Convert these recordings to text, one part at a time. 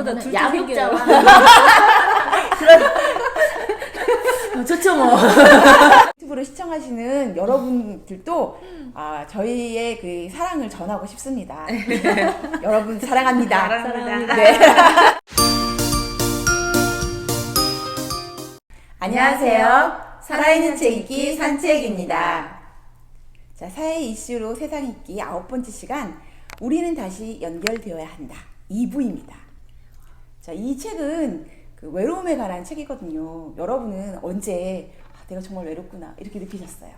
저보다 둘째 양육자와 좋죠 뭐. 유튜브를 시청하시는 여러분들도 저희의 그 사랑을 전하고 싶습니다. 여러분 사랑합니다. 사랑합니다. 네. 안녕하세요. 살아있는 책 읽기 산책입니다. 자, 사회 이슈로 세상 읽기 9번째 시간, 우리는 다시 연결되어야 한다. 2부입니다. 자, 이 책은 그 외로움에 관한 책이거든요. 여러분은 언제 내가 정말 외롭구나 이렇게 느끼셨어요?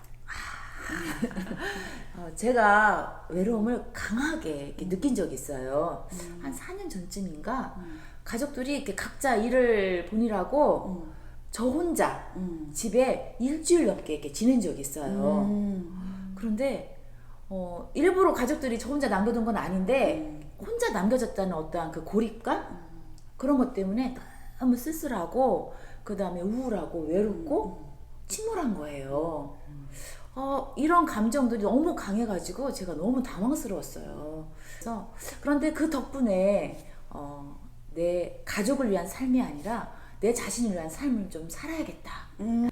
제가 외로움을 강하게 이렇게 느낀 적이 있어요. 한 4년 전쯤인가 가족들이 이렇게 각자 일을 보느라고 저 혼자 집에 일주일 넘게 이렇게 지낸 적이 있어요. 그런데 일부러 가족들이 저 혼자 남겨둔 건 아닌데 혼자 남겨졌다는 어떠한 그 고립감? 그런 것 때문에 너무 쓸쓸하고 그 다음에 우울하고 외롭고 침울한 거예요. 이런 감정들이 너무 강해가지고 제가 너무 당황스러웠어요. 그런데 그 덕분에 내 가족을 위한 삶이 아니라 내 자신을 위한 삶을 좀 살아야겠다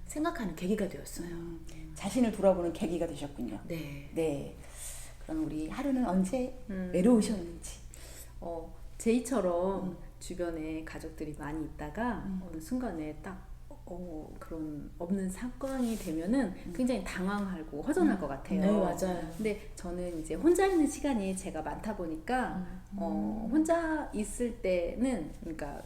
생각하는 계기가 되었어요. 자신을 돌아보는 계기가 되셨군요. 네. 네. 그럼 우리 하루는 언제 외로우셨는지. 제이처럼 주변에 가족들이 많이 있다가 어느 순간에 딱 그런 없는 사건이 되면은 굉장히 당황하고 허전할 것 같아요. 네, 맞아요. 근데 저는 이제 혼자 있는 시간이 제가 많다 보니까 혼자 있을 때는, 그러니까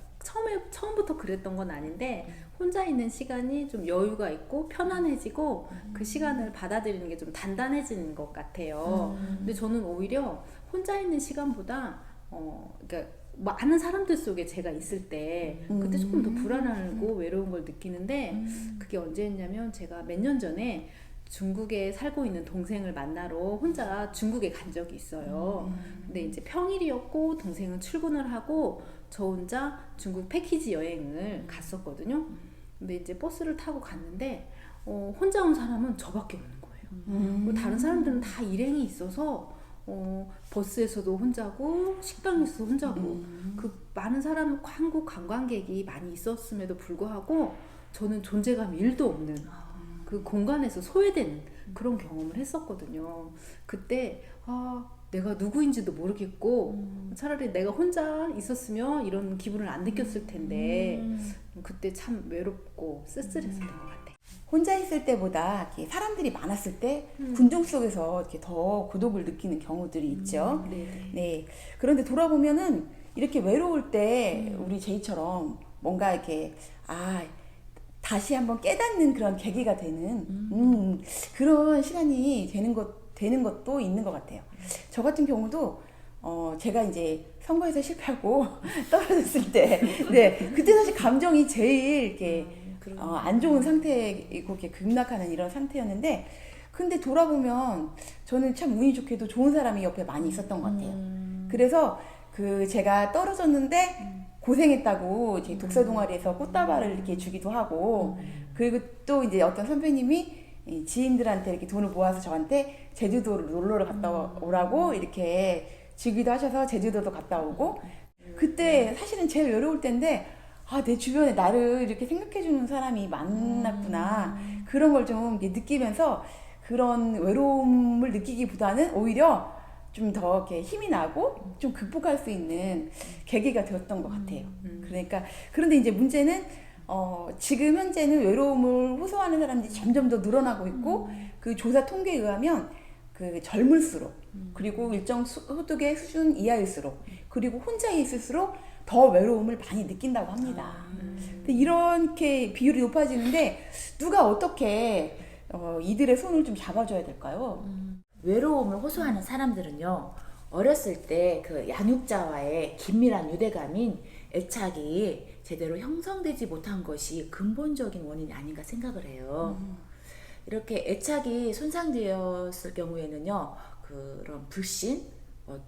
처음부터 그랬던 건 아닌데 혼자 있는 시간이 좀 여유가 있고 편안해지고 그 시간을 받아들이는 게 좀 단단해지는 것 같아요. 근데 저는 오히려 혼자 있는 시간보다 그러니까 많은 사람들 속에 제가 있을 때 그때 조금 더 불안하고 외로운 걸 느끼는데, 그게 언제였냐면 제가 몇 년 전에 중국에 살고 있는 동생을 만나러 혼자 중국에 간 적이 있어요. 근데 이제 평일이었고 동생은 출근을 하고 저 혼자 중국 패키지 여행을 갔었거든요. 근데 이제 버스를 타고 갔는데 혼자 온 사람은 저밖에 없는 거예요. 다른 사람들은 다 일행이 있어서 버스에서도 혼자고 식당에서도 혼자고 그 많은 사람, 한국 관광객이 많이 있었음에도 불구하고 저는 존재감이 1도 없는 그 공간에서 소외된 그런 경험을 했었거든요. 그때 내가 누구인지도 모르겠고 차라리 내가 혼자 있었으면 이런 기분을 안 느꼈을 텐데 그때 참 외롭고 쓸쓸했었던 것 같아요. 혼자 있을 때보다 이렇게 사람들이 많았을 때 군중 속에서 이렇게 더 고독을 느끼는 경우들이 있죠. 네. 그런데 돌아보면은 이렇게 외로울 때 우리 제이처럼 뭔가 이렇게 다시 한번 깨닫는 그런 계기가 되는 그런 시간이 되는 것도 있는 것 같아요. 저 같은 경우도 제가 이제 선거에서 실패하고 떨어졌을 때, 네, 그때 사실 감정이 제일 이렇게 안 좋은 상태이고 이렇게 급락하는 이런 상태였는데, 근데 돌아보면 저는 참 운이 좋게도 좋은 사람이 옆에 많이 있었던 것 같아요. 그래서 제가 떨어졌는데 고생했다고 제 독서 동아리에서 꽃다발을 이렇게 주기도 하고, 그리고 또 이제 어떤 선배님이 지인들한테 이렇게 돈을 모아서 저한테 제주도를 놀러를 갔다 오라고 이렇게 주기도 하셔서 제주도도 갔다 오고, 그때 사실은 제일 외로울 때인데 내 주변에 나를 이렇게 생각해주는 사람이 많았구나, 그런 걸 좀 느끼면서 그런 외로움을 느끼기보다는 오히려 좀 더 이렇게 힘이 나고 좀 극복할 수 있는 계기가 되었던 것 같아요. 그런데 이제 문제는 지금 현재는 외로움을 호소하는 사람들이 점점 더 늘어나고 있고, 그 조사 통계에 의하면 그 젊을수록, 그리고 일정 소득의 수준 이하일수록, 그리고 혼자 있을수록 더 외로움을 많이 느낀다고 합니다. 근데 이렇게 비율이 높아지는데 누가 어떻게 이들의 손을 좀 잡아줘야 될까요? 외로움을 호소하는 사람들은요, 어렸을 때 그 양육자와의 긴밀한 유대감인 애착이 제대로 형성되지 못한 것이 근본적인 원인이 아닌가 생각을 해요. 이렇게 애착이 손상되었을 경우에는요, 그런 불신,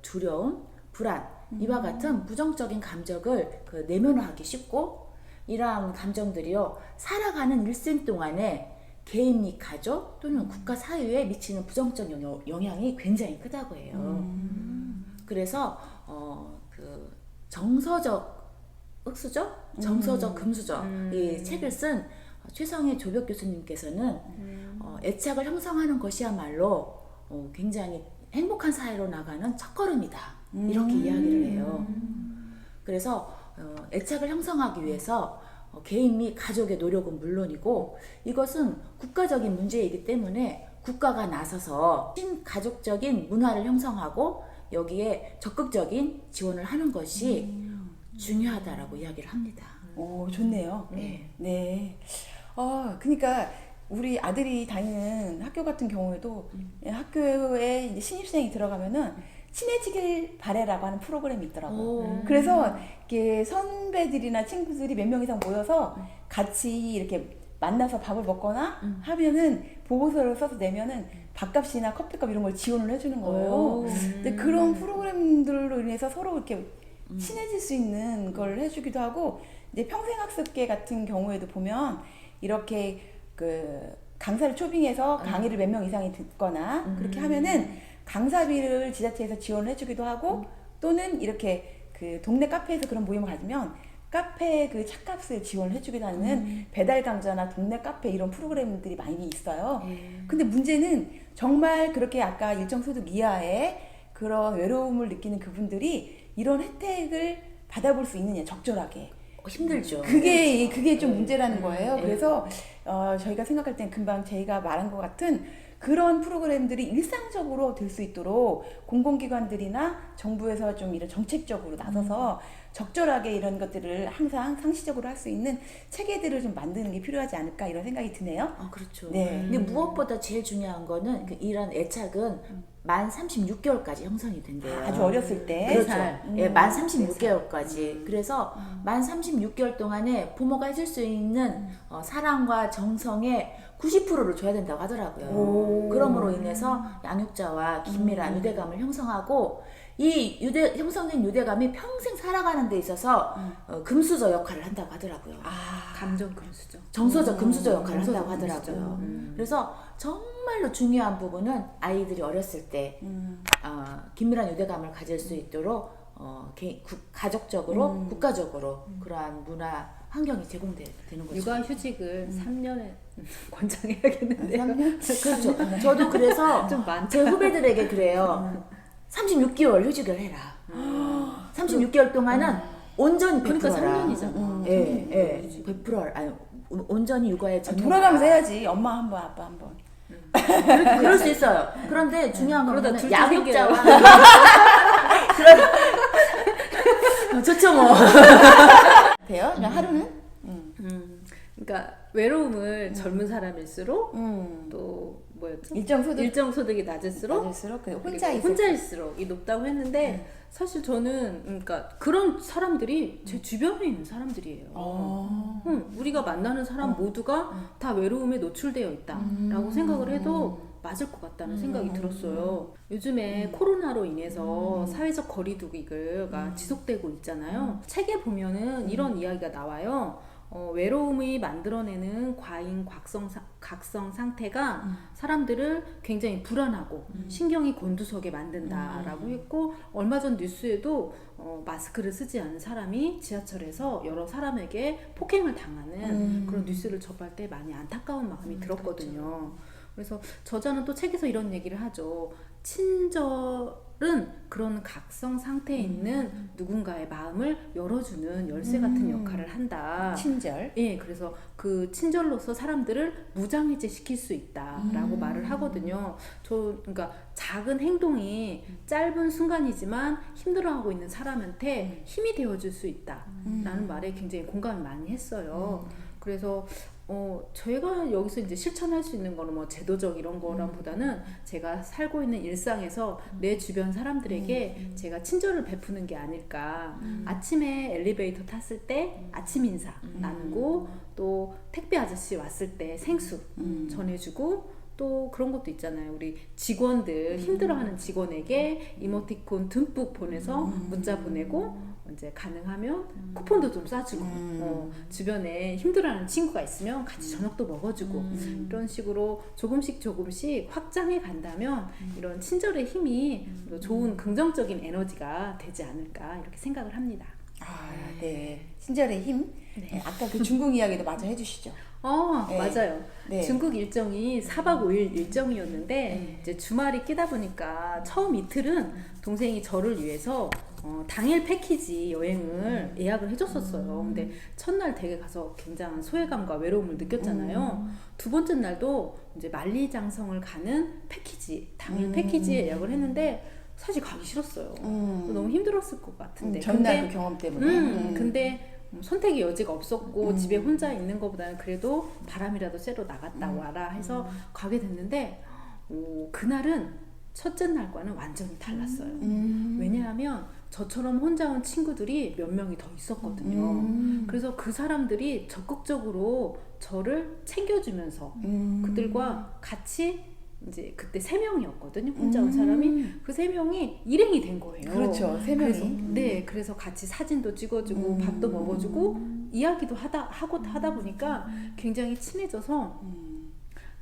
두려움, 불안, 이와 같은 부정적인 감정을 내면화하기 쉽고, 이러한 감정들이요, 살아가는 일생 동안에 개인 및 가족 또는 국가 사회에 미치는 부정적 영향이 굉장히 크다고 해요. 그래서 그 정서적 흑수저, 정서적, 금수저 이 책을 쓴 최성희 조벽 교수님께서는 애착을 형성하는 것이야말로 굉장히 행복한 사회로 나가는 첫걸음이다 이렇게 이야기를 해요. 그래서 애착을 형성하기 위해서 개인 및 가족의 노력은 물론이고 이것은 국가적인 문제이기 때문에 국가가 나서서 친가족적인 문화를 형성하고 여기에 적극적인 지원을 하는 것이 중요하다라고 이야기를 합니다. 오, 좋네요. 네. 네. 그러니까 우리 아들이 다니는 학교 같은 경우에도 학교에 이제 신입생이 들어가면은 친해지길 바래라고 하는 프로그램이 있더라고요. 그래서 이렇게 선배들이나 친구들이 몇 명 이상 모여서 같이 이렇게 만나서 밥을 먹거나 하면은 보고서를 써서 내면은 밥값이나 커피값 이런 걸 지원을 해주는 거예요. 근데 그런 프로그램들로 인해서 서로 이렇게 친해질 수 있는 걸 해주기도 하고 이제 평생학습계 같은 경우에도 보면 이렇게 그 강사를 초빙해서 강의를 몇 명 이상이 듣거나 그렇게 하면은 강사비를 지자체에서 지원을 해주기도 하고 또는 이렇게 그 동네 카페에서 그런 모임을 가지면 카페 그 차값을 지원을 해주기도 하는 배달 강좌나 동네 카페 이런 프로그램들이 많이 있어요. 근데 문제는 정말 그렇게 아까 일정 소득 이하의 그런 외로움을 느끼는 그분들이 이런 혜택을 받아볼 수 있느냐 적절하게. 힘들죠. 그게 좀 문제라는 거예요. 그래서 저희가 생각할 땐 금방 저희가 말한 것 같은 그런 프로그램들이 일상적으로 될 수 있도록 공공기관들이나 정부에서 좀 이런 정책적으로 나서서 적절하게 이런 것들을 항상 상시적으로 할 수 있는 체계들을 좀 만드는 게 필요하지 않을까 이런 생각이 드네요. 그렇죠. 네. 근데 무엇보다 제일 중요한 거는 이런 애착은 만 36개월까지 형성이 된대요. 아주 어렸을 때. 그렇죠. 예, 만 36개월까지. 그래서 만 36개월 동안에 부모가 해줄 수 있는 사랑과 정성의 90%를 줘야 된다고 하더라고요. 그러므로 인해서 양육자와 긴밀한 유대감을 형성하고 이 형성된 유대감이 평생 살아가는 데 있어서 금수저 역할을 한다고 하더라고요. 감정 금수저. 정서적 금수저 역할을 한다고 하더라고요. 그래서 정말로 중요한 부분은 아이들이 어렸을 때 긴밀한 유대감을 가질 수 있도록 가족적으로 국가적으로 그러한 문화 환경이 제공되는 거죠. 육아휴직을 3년에 권장해야겠는데요. 3년? 그렇죠. 저도 그래서 좀 많다. 제 후배들에게 그래요. 36개월 휴직을 해라. 36개월 동안은 온전히 100%라. 그러니까 3년이잖아. 예. 100% 아니 온전히 육아에 돌아가면서 해야지. 엄마 한 번, 아빠 한 번. 그럴 수 있어요. 그런데 중요한 그러다 거는 둘째 양육자와 좋죠 뭐. 돼요? 그냥 하루는? 그러니까 외로움을 젊은 사람일수록 또 뭐였죠? 일정 소득 일정 소득이 낮을수록 낮을수록 그리고 혼자 혼자일수록 이 높다고 했는데 사실 저는 그러니까 그런 사람들이 제 주변에 있는 사람들이에요. 우리가 만나는 사람 모두가 다 외로움에 노출되어 있다라고 생각을 해도 맞을 것 같다는 생각이 들었어요. 요즘에 코로나로 인해서 사회적 거리두기가 지속되고 있잖아요. 책에 보면은 이런 이야기가 나와요. 외로움이 만들어내는 과잉 각성 상태가 사람들을 굉장히 불안하고 신경이 곤두서게 만든다라고 했고 얼마 전 뉴스에도 마스크를 쓰지 않은 사람이 지하철에서 여러 사람에게 폭행을 당하는 그런 뉴스를 접할 때 많이 안타까운 마음이 들었거든요. 그렇죠. 그래서 저자는 또 책에서 이런 얘기를 하죠. 친절은 그런 각성 상태에 있는 누군가의 마음을 열어주는 열쇠 같은 역할을 한다. 친절. 예, 그래서 그 친절로서 사람들을 무장해제 시킬 수 있다라고 말을 하거든요. 그러니까 작은 행동이 짧은 순간이지만 힘들어하고 있는 사람한테 힘이 되어줄 수 있다라는 말에 굉장히 공감을 많이 했어요. 그래서 저희가 여기서 이제 실천할 수 있는 거는 뭐 제도적 이런 거보다는 제가 살고 있는 일상에서 내 주변 사람들에게 제가 친절을 베푸는 게 아닐까. 아침에 엘리베이터 탔을 때 아침 인사 나누고 또 택배 아저씨 왔을 때 생수 전해주고 또 그런 것도 있잖아요. 우리 직원들 힘들어하는 직원에게 이모티콘 듬뿍 보내서 문자 보내고 이제 가능하면 쿠폰도 좀 쏴주고 주변에 힘들어하는 친구가 있으면 같이 저녁도 먹어주고 이런 식으로 조금씩 확장해 간다면 이런 친절의 힘이 좋은 긍정적인 에너지가 되지 않을까 이렇게 생각을 합니다. 네. 친절의 힘. 네. 아까 그 중국 이야기도 마저 해주시죠. 네. 맞아요. 네. 중국 일정이 4박 5일 일정이었는데 이제 주말이 끼다 보니까 처음 이틀은 동생이 저를 위해서 당일 패키지 여행을 예약을 해줬었어요. 근데 첫날 댁에 가서 굉장한 소외감과 외로움을 느꼈잖아요. 두 번째 날도 이제 만리장성을 가는 패키지, 당일 패키지에 예약을 했는데 사실 가기 싫었어요. 너무 힘들었을 것 같은데. 전날 그 경험 때문에. 근데 선택의 여지가 없었고 집에 혼자 있는 것보다는 그래도 바람이라도 쐬러 나갔다 와라 해서 가게 됐는데 그날은 첫째 날과는 완전히 달랐어요. 왜냐하면 저처럼 혼자 온 친구들이 몇 명이 더 있었거든요. 그래서 그 사람들이 적극적으로 저를 챙겨주면서 그들과 같이 이제 그때 3명이었거든요. 혼자 온 사람이 그 3명이 일행이 된 거예요. 그렇죠. 3명이. 그래서 같이 사진도 찍어주고 밥도 먹어주고 이야기도 하다 보니까 굉장히 친해져서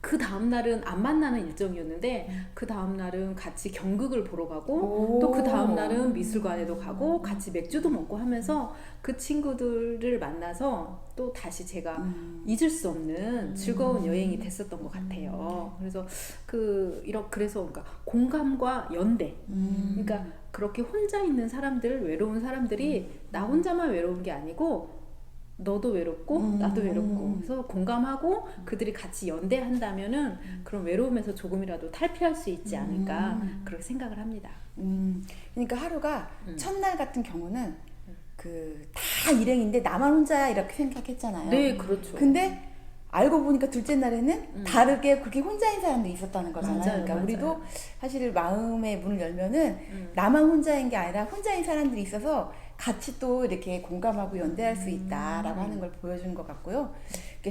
그 다음 날은 안 만나는 일정이었는데 그 다음 날은 같이 경극을 보러 가고 또 그 다음 날은 미술관에도 가고 같이 맥주도 먹고 하면서 그 친구들을 만나서 또 다시 제가 잊을 수 없는 즐거운 여행이 됐었던 것 같아요. 그래서 그러니까 공감과 연대. 그러니까 그렇게 혼자 있는 사람들, 외로운 사람들이 나 혼자만 외로운 게 아니고 너도 외롭고 나도 외롭고 그래서 공감하고 그들이 같이 연대한다면은 그런 외로움에서 조금이라도 탈피할 수 있지 않을까 그렇게 생각을 합니다. 그러니까 하루가 첫날 같은 경우는 다 일행인데 나만 혼자야 이렇게 생각했잖아요. 네, 그렇죠. 근데 알고 보니까 둘째 날에는 다르게 그렇게 혼자인 사람들이 있었다는 거잖아요. 맞아요, 그러니까 맞아요. 우리도 사실 마음의 문을 열면은 나만 혼자인 게 아니라 혼자인 사람들이 있어서 같이 또 이렇게 공감하고 연대할 수 있다라고 하는 걸 보여주는 것 같고요.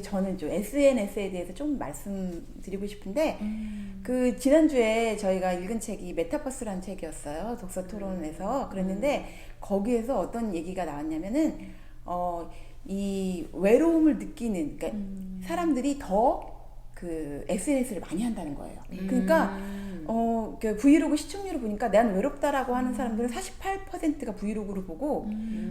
저는 좀 SNS에 대해서 좀 말씀드리고 싶은데 그 지난주에 저희가 읽은 책이 메타버스라는 책이었어요. 독서 토론에서 그랬는데 거기에서 어떤 얘기가 나왔냐면은 이 외로움을 느끼는 그러니까 사람들이 더 그 SNS를 많이 한다는 거예요. 그러니까 그 브이로그 시청률을 보니까 난 외롭다라고 하는 사람들은 48%가 브이로그를 보고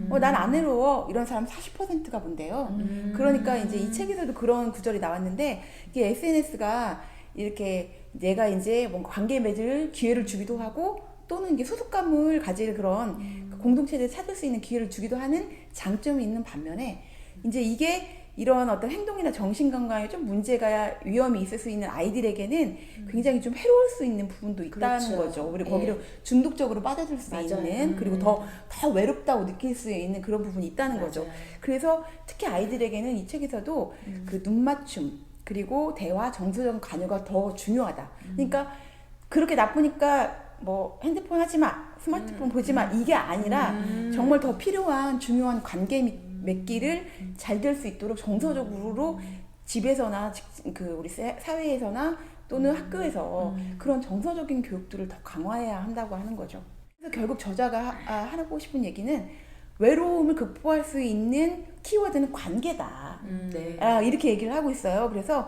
난 안 외로워 이런 사람 40%가 본대요. 그러니까 이제 이 책에서도 그런 구절이 나왔는데 이게 SNS가 이렇게 내가 이제 뭔가 관계 맺을 기회를 주기도 하고 또는 이게 소속감을 가질 그런 공동체를 찾을 수 있는 기회를 주기도 하는 장점이 있는 반면에 이제 이게 이런 어떤 행동이나 정신건강에 좀 문제가 위험이 있을 수 있는 아이들에게는 굉장히 좀 해로울 수 있는 부분도 있다는 그렇죠. 거죠. 우리 거기로 중독적으로 빠져들 수 있는 그리고 더 외롭다고 느낄 수 있는 그런 부분이 있다는 거죠. 그래서 특히 아이들에게는 이 책에서도 그 눈맞춤 그리고 대화, 정서적 관여가 더 중요하다. 그러니까 그렇게 나쁘니까 뭐 핸드폰 하지 마, 스마트폰 보지 마 이게 아니라 정말 더 필요한 중요한 관계 맺기를 잘 될 수 있도록 정서적으로 집에서나 우리 사회에서나 또는 학교에서 그런 정서적인 교육들을 더 강화해야 한다고 하는 거죠. 그래서 결국 저자가 하고 싶은 얘기는 외로움을 극복할 수 있는 키워드는 관계다. 이렇게 얘기를 하고 있어요. 그래서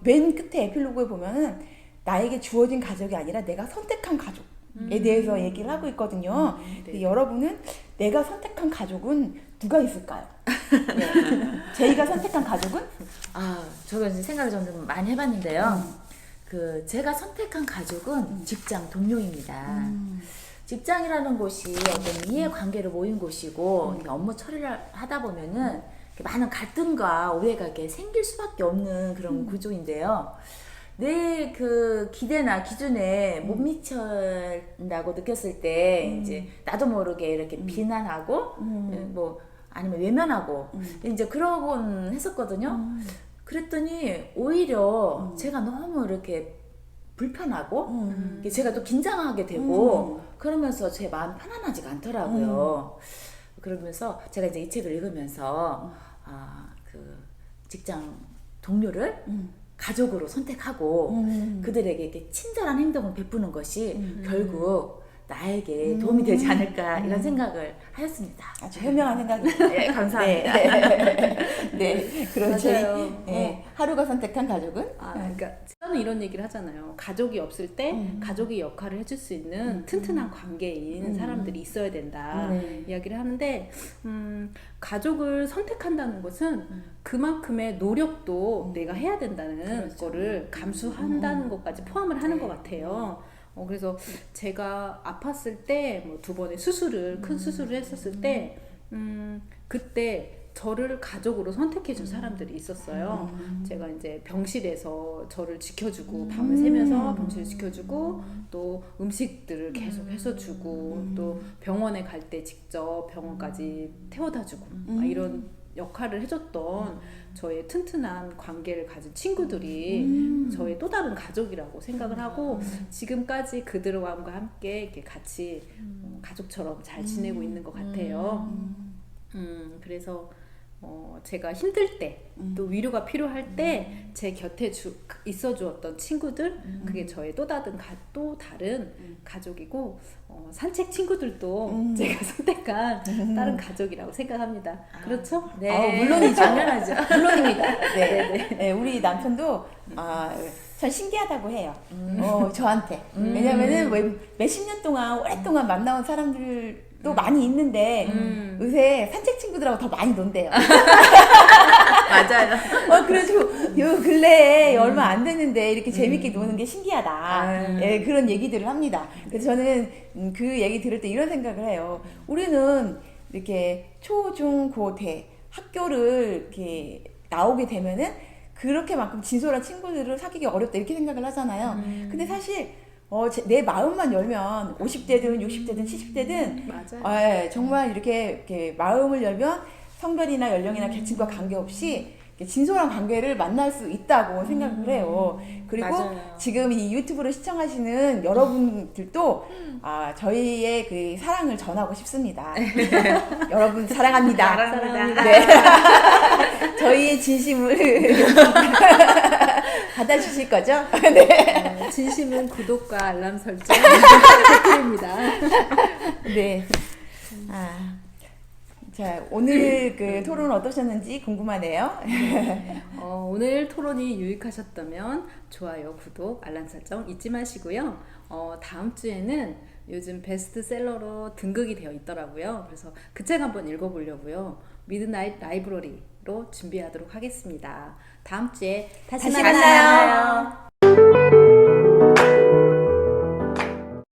맨 끝에 에필로그에 보면은 나에게 주어진 가족이 아니라 내가 선택한 가족에 대해서 얘기를 하고 있거든요. 여러분은 내가 선택한 가족은 누가 있을까요? 네. 제이가 선택한 가족은? 저도 이제 생각을 좀 많이 해봤는데요. 제가 선택한 가족은 직장 동료입니다. 직장이라는 곳이 어떤 이해관계로 모인 곳이고 업무 처리를 하다 보면은 많은 갈등과 오해가 이렇게 생길 수밖에 없는 그런 구조인데요. 내 그 기대나 기준에 못 미친다고 느꼈을 때 이제 나도 모르게 이렇게 비난하고 뭐 아니면 외면하고 이제 그러곤 했었거든요. 그랬더니 오히려 제가 너무 이렇게 불편하고 제가 또 긴장하게 되고 그러면서 제 마음 편안하지가 않더라고요. 그러면서 제가 이제 이 책을 읽으면서 그 직장 동료를 가족으로 선택하고 그들에게 이렇게 친절한 행동을 베푸는 것이 결국 나에게 도움이 되지 않을까 이런 생각을 하였습니다. 아주 현명한 생각입니다. 네, 감사합니다. 네, 그럼 맞아요. 하루가 선택한 가족은? 그러니까 저는 엄마는 이런 얘기를 하잖아요. 가족이 없을 때 가족의 역할을 해줄 수 있는 튼튼한 관계인 사람들이 있어야 된다 이야기를 하는데 가족을 선택한다는 것은 그만큼의 노력도 내가 해야 된다는 거를 감수한다는 것까지 포함을 하는 것 같아요. 그래서 제가 아팠을 때 뭐 2번의 수술을 큰 수술을 했었을 때 그때 저를 가족으로 선택해준 사람들이 있었어요. 제가 이제 병실에서 저를 지켜주고 밤을 새면서 병실을 지켜주고 또 음식들을 계속 해서 주고 또 병원에 갈 때 직접 병원까지 태워다주고 이런 역할을 해줬던 저의 튼튼한 관계를 가진 친구들이 저의 또 다른 가족이라고 생각을 하고 지금까지 그들과 함께 이렇게 같이 가족처럼 잘 지내고 있는 것 같아요. 그래서 제가 힘들 때 또 위로가 필요할 때 제 곁에 있어 주었던 친구들 그게 저의 또 다른 가족이고 산책 친구들도 제가 선택한 다른 가족이라고 생각합니다. 그렇죠? 네. 물론이죠. 당연하죠. 물론입니다. 네. 네, 우리 남편도 전 신기하다고 해요. 저한테. 왜냐면은 몇십 년 동안 오랫동안 만나온 사람들도 많이 있는데 요새 산책 친구들하고 더 많이 논대요. 맞아요. 그래서 요 근래에 얼마 안 됐는데 이렇게 재밌게 노는 게 신기하다. 예, 그런 얘기들을 합니다. 그래서 저는 그 얘기 들을 때 이런 생각을 해요. 우리는 이렇게 초, 중, 고, 대 학교를 이렇게 나오게 되면은 그렇게만큼 진솔한 친구들을 사귀기 어렵다 이렇게 생각을 하잖아요. 근데 사실 내 마음만 열면 50대든 60대든 70대든 맞아요. 정말 이렇게 마음을 열면 성별이나 연령이나 계층과 관계없이 진솔한 관계를 만날 수 있다고 생각을 해요. 그리고 맞아요. 지금 이 유튜브를 시청하시는 여러분들도 저희의 그 사랑을 전하고 싶습니다. 여러분 사랑합니다. 사랑합니다. 네. 저희의 진심을 받아주실 거죠? 네. 진심은 구독과 알람 설정 부탁드립니다. 네. 자, 오늘 그 토론 어떠셨는지 궁금하네요. 오늘 토론이 유익하셨다면 좋아요, 구독, 알람 설정 잊지 마시고요. 다음 주에는 요즘 베스트셀러로 등극이 되어 있더라고요. 그래서 그 책 한번 읽어보려고요. 미드나잇 라이브러리로 준비하도록 하겠습니다. 다음 주에 다시 만나요.